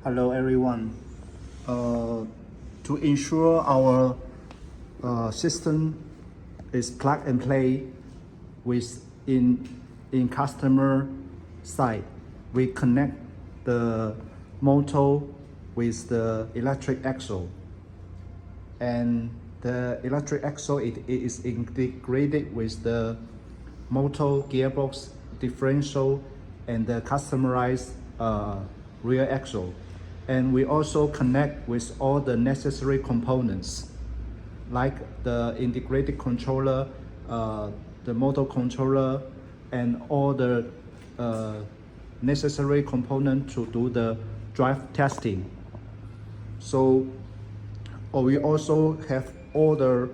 Hello everyone. To ensure our system is plug and play with in customer side, we connect the motor with the electric axle, and the electric axle it is integrated with the motor, gearbox, differential, and the customized rear axle. And we also connect with all the necessary components like the integrated controller, the motor controller, and all the necessary components to do the drive testing. So we also have all the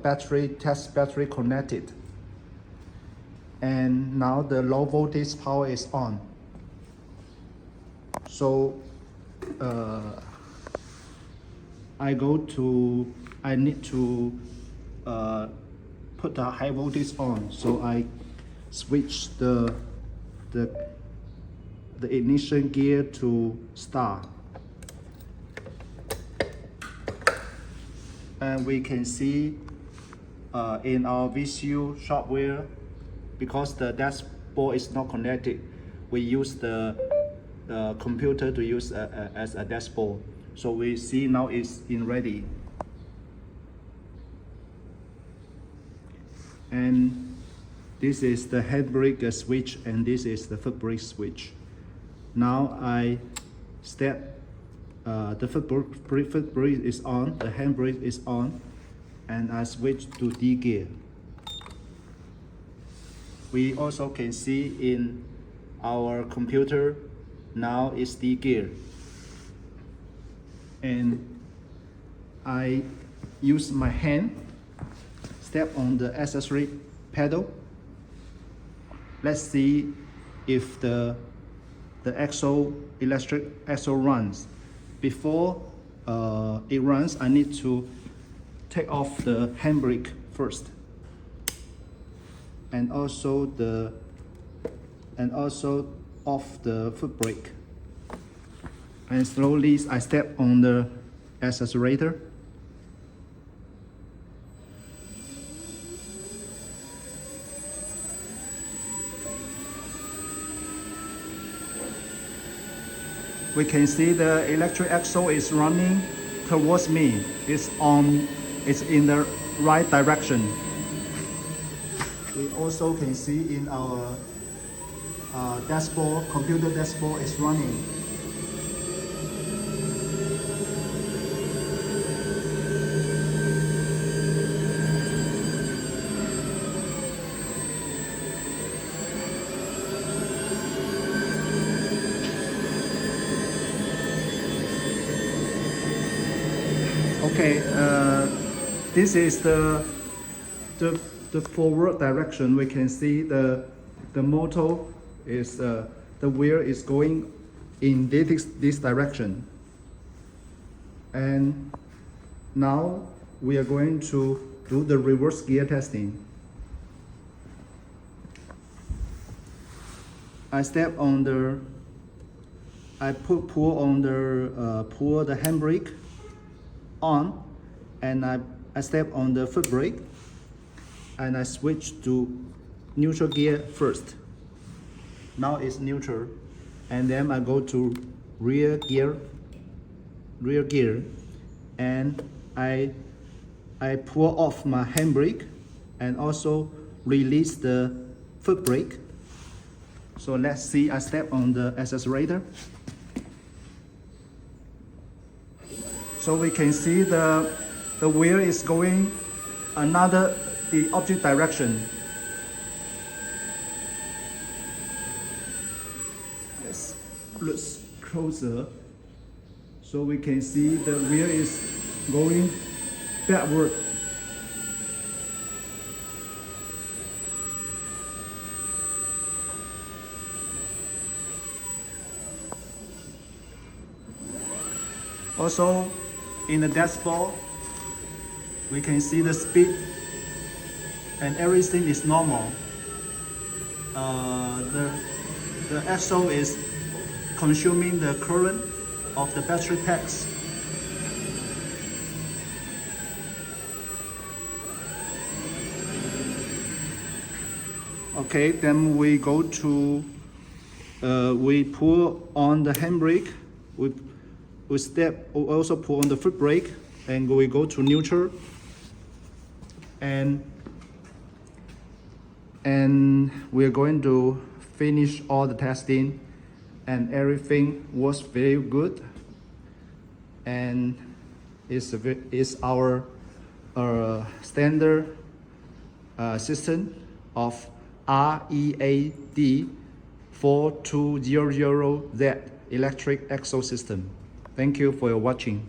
battery connected. And now the low voltage power is on. So I need to put the high voltage on. So I switch the ignition gear to start. And we can see in our VCU software, because the dashboard is not connected, we use the computer to use as a dashboard. So we see now it's in ready. And this is the handbrake switch, and this is the foot brake switch. Now I step, the foot brake is on, the handbrake is on, and I switch to D gear. We also can see in our computer, now it's D gear. And I use my hand, step on the accessory pedal. Let's see if the electric axle runs. Before it runs, I need to take off the handbrake first, and also off the foot brake. And slowly I step on the accelerator. We can see the electric axle is running towards me. It's in the right direction. We also can see in our dashboard, computer dashboard is running. Okay, this is the forward direction. We can see the motor is the wheel is going in this direction. And now we are going to do the reverse gear testing. I step on the, pull the handbrake on, and I step on the foot brake, and I switch to neutral gear first. Now it's neutral, and then I go to rear gear, and I pull off my handbrake and also release the foot brake. So let's see, I step on the accelerator. So we can see the wheel is going the opposite direction. Let's look closer. So we can see the wheel is going backward. Also, in the dashboard, we can see the speed, and everything is normal. The axle is consuming the current of the battery packs. Okay, then we go to, we pull on the handbrake, we also pull on the foot brake, and we go to neutral, and we're going to finish all the testing, and everything was very good, and it's our standard system of READ4200Z electric exosystem. Thank you for your watching.